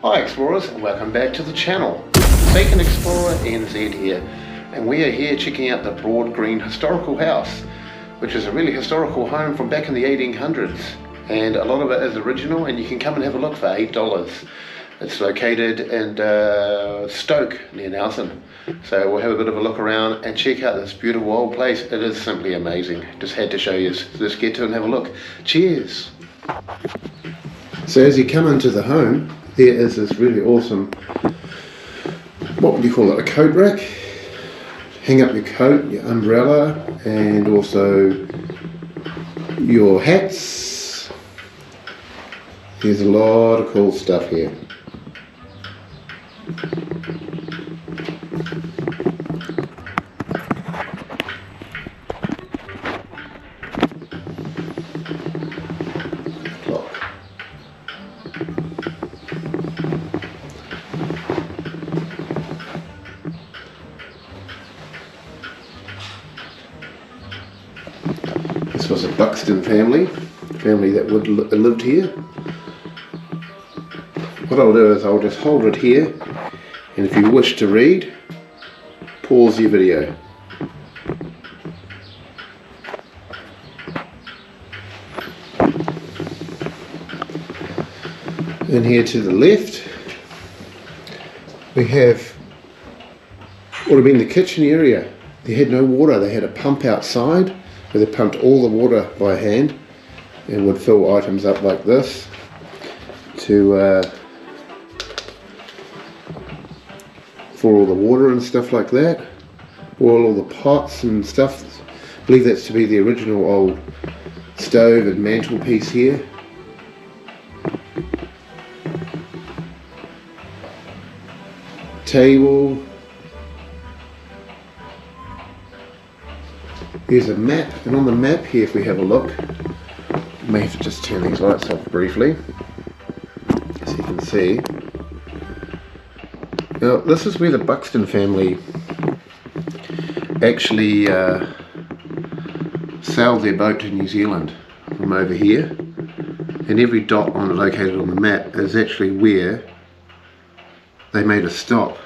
Hi explorers, and welcome back to the channel. Vacant Explorer NZ here, and we are here checking out the Broadgreen Historical House, which is a really historical home from back in the 1800s, and a lot of it is original, and you can come and have a look for $8. It's located in Stoke near Rawson, so we'll have a bit of a look around and check out this beautiful old place. It is simply amazing. Just had to show you. So let's get to it and have a look. Cheers! So as you come into the home, there is this really awesome, what would you call it, a coat rack. Hang up your coat, your umbrella, and also your hats. There's a lot of cool stuff here. This was a Buxton family that would lived here. What I'll do is I'll just hold it here, and if you wish to read, pause your video. And here to the left, we have what would have been the kitchen area. They had no water, they had a pump outside where they pumped all the water by hand and would fill items up like this to for all the water and stuff like that. Boil all the pots and stuff. I believe that's to be the original old stove and mantelpiece here. Table. There's a map, and on the map here, if we have a look, I may have to just turn these lights off briefly, so you can see. Now, this is where the Buxton family actually sailed their boat to New Zealand from over here, and every dot located on the map is actually where they made a stop.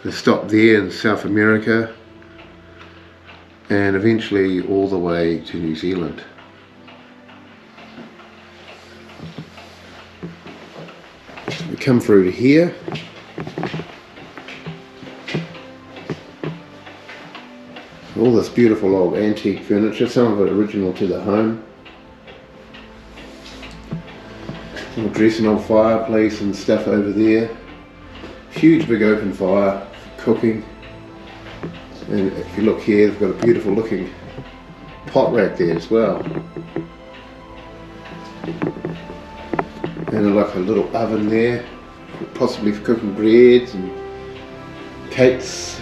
They stopped there in South America, and eventually all the way to New Zealand. We come through to here. All this beautiful old antique furniture, some of it original to the home. Little dressing old fireplace and stuff over there. Huge big open fire, cooking. And if you look here, they've got a beautiful looking pot rack there as well. And like a little oven there, possibly for cooking breads and cakes.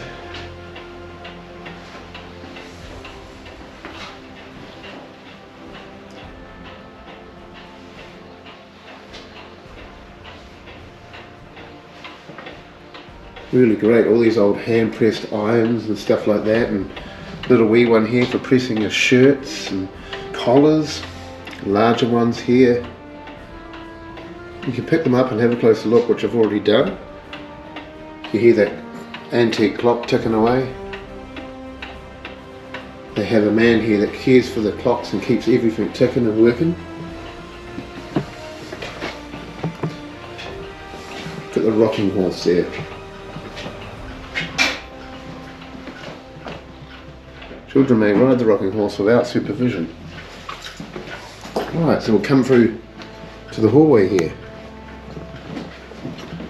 Really great, all these old hand pressed irons and stuff like that, and little wee one here for pressing your shirts and collars, larger ones here. You can pick them up and have a closer look, which I've already done. You hear that antique clock ticking away. They have a man here that cares for the clocks and keeps everything ticking and working. Look at the rocking horse there. Children may ride the rocking horse without supervision. Right, so we'll come through to the hallway here.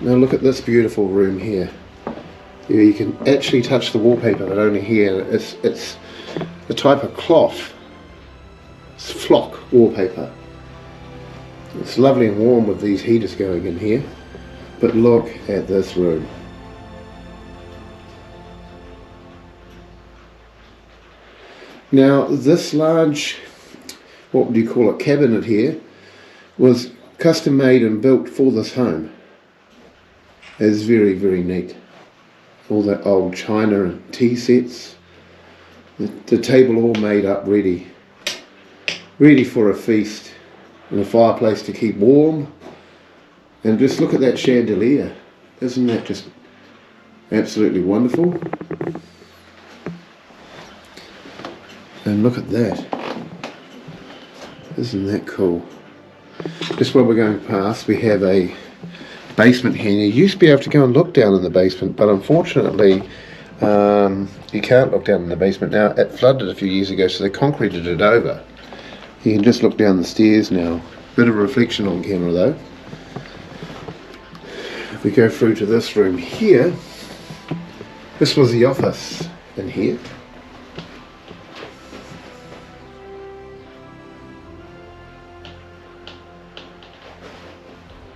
Now look at this beautiful room here. You can actually touch the wallpaper, but only here. It's the type of cloth. It's flock wallpaper. It's lovely and warm with these heaters going in here. But look at this room. Now this large, what would you call it, cabinet here, was custom made and built for this home. It's very, very neat. All that old china and tea sets. The table all made up ready for a feast, and a fireplace to keep warm. And just look at that chandelier. Isn't that just absolutely wonderful? And look at that. Isn't that cool? Just while we're going past, we have a basement here. You used to be able to go and look down in the basement, but unfortunately you can't look down in the basement now. It flooded a few years ago, so they concreted it over. You can just look down the stairs now. Bit of reflection on camera though. If we go through to this room here, this was the office in here.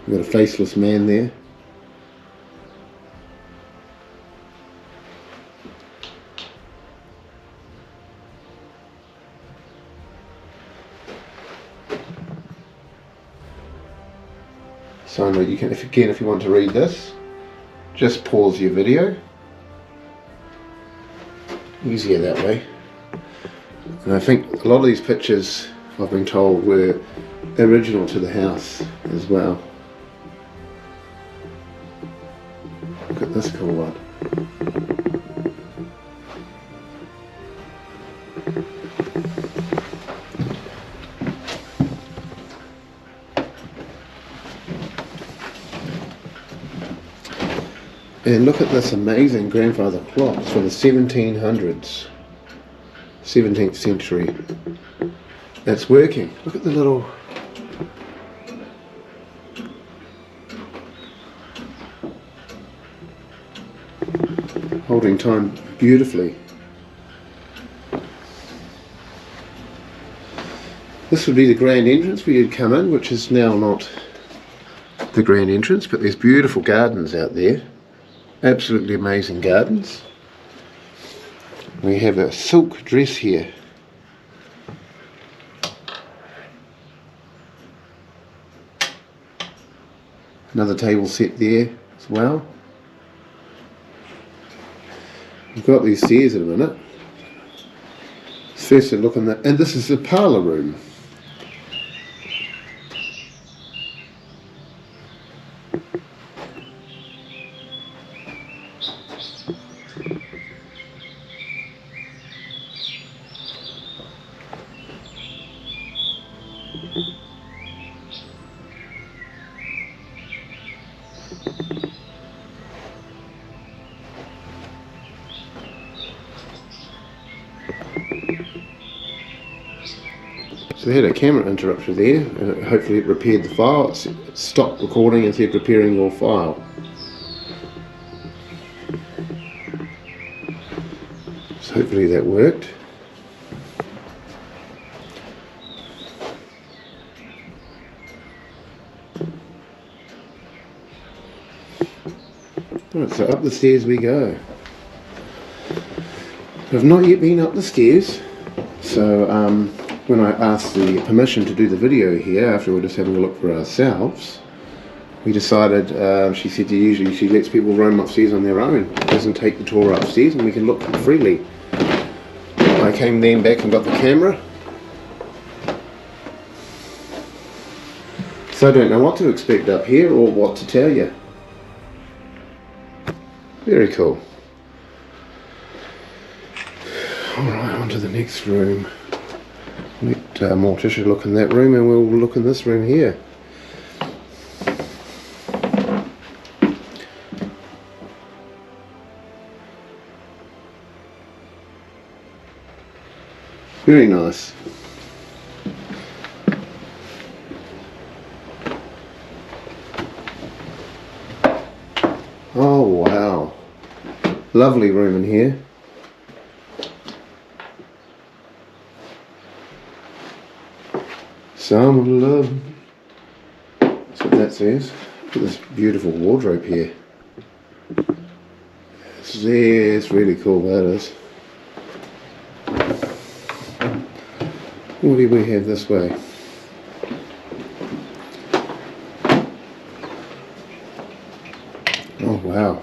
We've got a faceless man there. So you can, if you want to read this, just pause your video. Easier that way. And I think a lot of these pictures, I've been told, were original to the house as well. Look at this cool one. And look at this amazing grandfather clock. It's from the 1700s, 17th century. That's working. Look at the little holding time beautifully. This would be the grand entrance where you'd come in, which is now not the grand entrance, but there's beautiful gardens out there. Absolutely amazing gardens. We have a silk dress here. Another table set there as well. We've got these stairs in a minute. First a look in that, and this is the parlour room. So they had a camera interrupter there, and hopefully it repaired the file. It stopped recording and said preparing your file. So hopefully that worked. Alright, so up the stairs we go. I've not yet been up the stairs, so when I asked the permission to do the video here, after we were just having a look for ourselves, we decided, she said usually she lets people roam upstairs on their own, doesn't take the tour upstairs, and we can look freely. I came then back and got the camera, so I don't know what to expect up here or what to tell you. Very cool. Alright, on to the next room. Let Morticia look in that room and we'll look in this room here. Very nice. Oh wow. Lovely room in here. Some love. That's what that says. Look at this beautiful wardrobe here. It's really cool, that is. What do we have this way? Oh wow.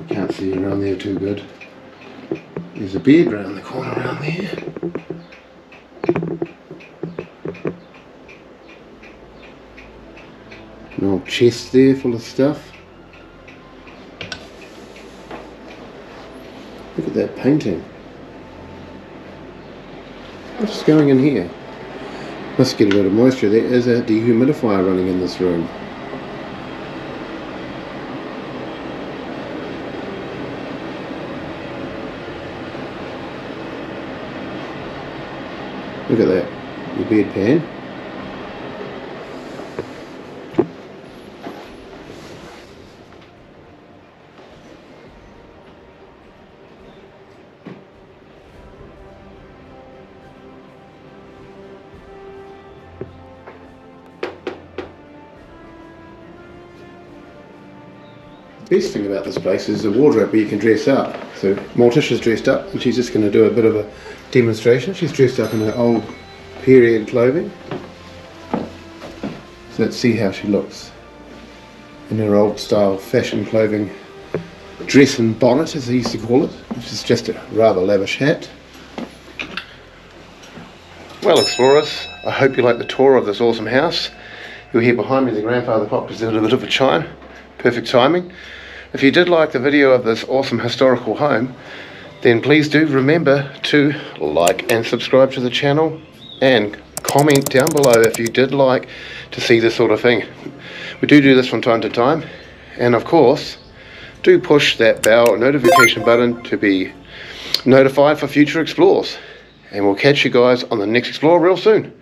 Can't see around there too good. There's a bed round the corner around there. An old chest there full of stuff. Look at that painting. What's going in here? Must get a bit of moisture. There is a dehumidifier running in this room. Look at that, your bedpan. The best thing about this place is the wardrobe where you can dress up. So Morticia's dressed up and she's just going to do a bit of a demonstration. She's dressed up in her old period clothing. So let's see how she looks in her old style fashion clothing. Dress and bonnet, as they used to call it, which is just a rather lavish hat. Well, explorers, I hope you like the tour of this awesome house. You'll hear behind me the grandfather clock just did a bit of a chime. Perfect timing. If you did like the video of this awesome historical home, then please do remember to like and subscribe to the channel and comment down below if you did like to see this sort of thing. We do this from time to time, and of course do push that bell notification button to be notified for future explores, and we'll catch you guys on the next explore real soon.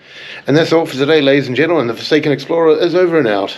And that's all for today, ladies and gentlemen. The Forsaken Explorer is over and out.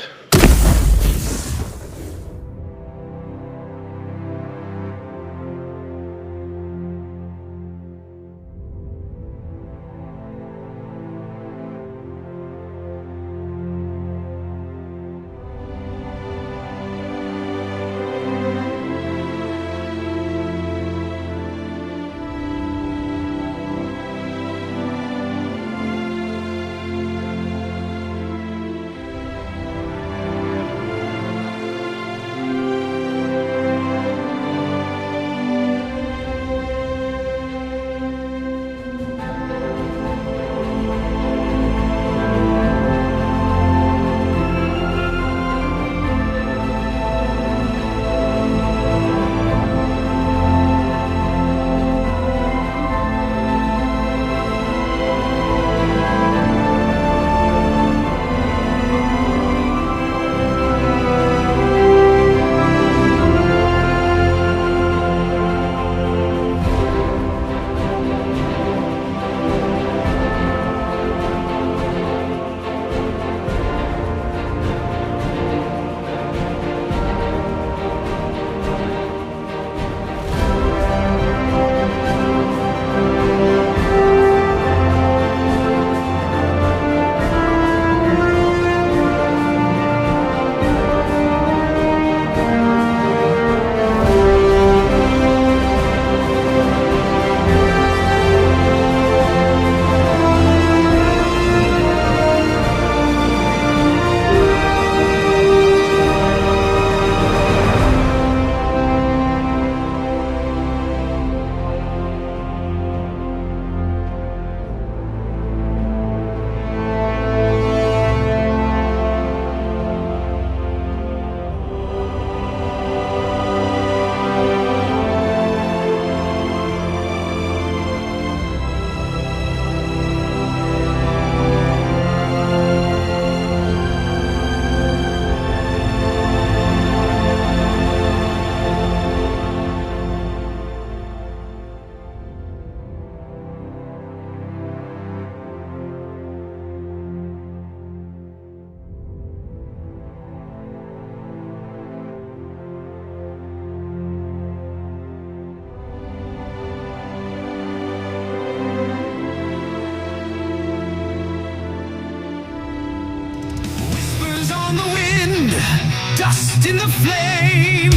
dust in the flame.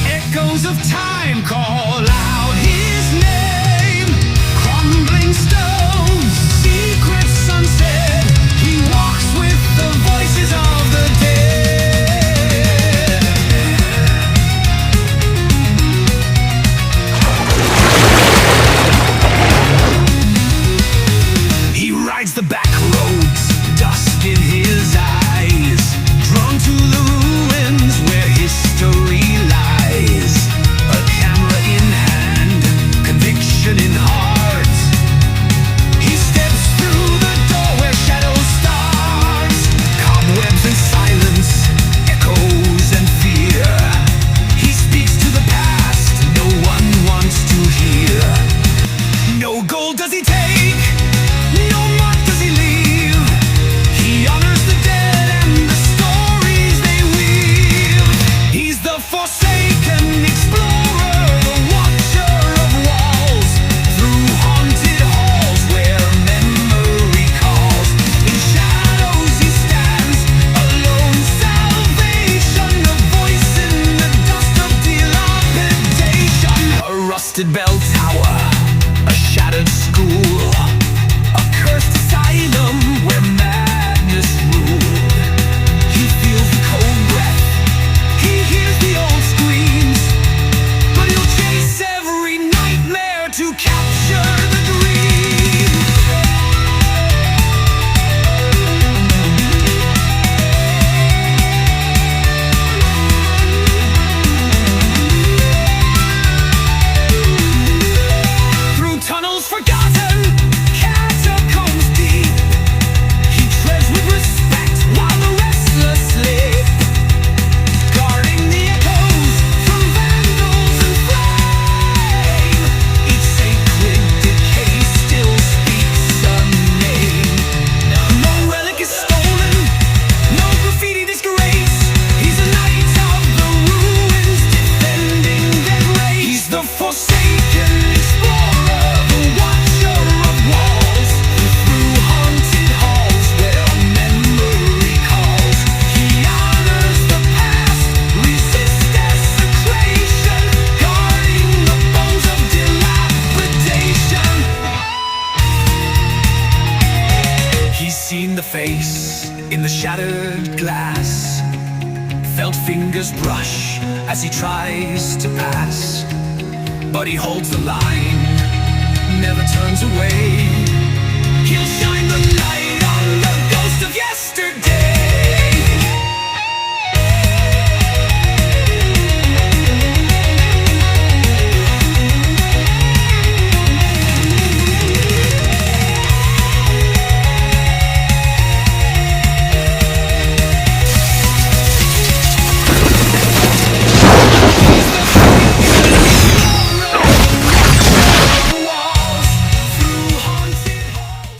Echoes of time call out his name. Crumbling stones, secrets unsaid. He walks with the voices of the dead. He rides the back roads, dust in his eyes, drawn to the ruins where history lies. A camera in hand, conviction in heart. He steps through the door where shadows start. Cobwebs and silence, echoes and fear. He speaks to the past no one wants to hear. No gold does he take, no mark does he leave. He honors the dead and the stories they weave. He's the forsaken explorer, the watcher of walls, through haunted halls where memory calls. In shadows he stands, alone salvation, a voice in the dust of dilapidation. A rusted bell tower, a shattered school, a cursed asylum where madness ruled. He feels the cold breath, he hears the old screams, but he'll chase every nightmare to capture the dream. Through tunnels forgotten, catacombs deep, he treads with respect while the restless sleep, guarding the echoes from vandals and flame. Each sacred decay still speaks a name. No relic is stolen, no graffiti disgrace. He's a knight of the ruins, defending their grace. He's the forsaken explorer, the watcher of walls, through haunted halls where memory calls. He honors the past, resists desecration, guarding the bones of dilapidation. He's seen the face in the shattered glass, felt fingers brush as he tries to pass, but he holds the line, never turns away.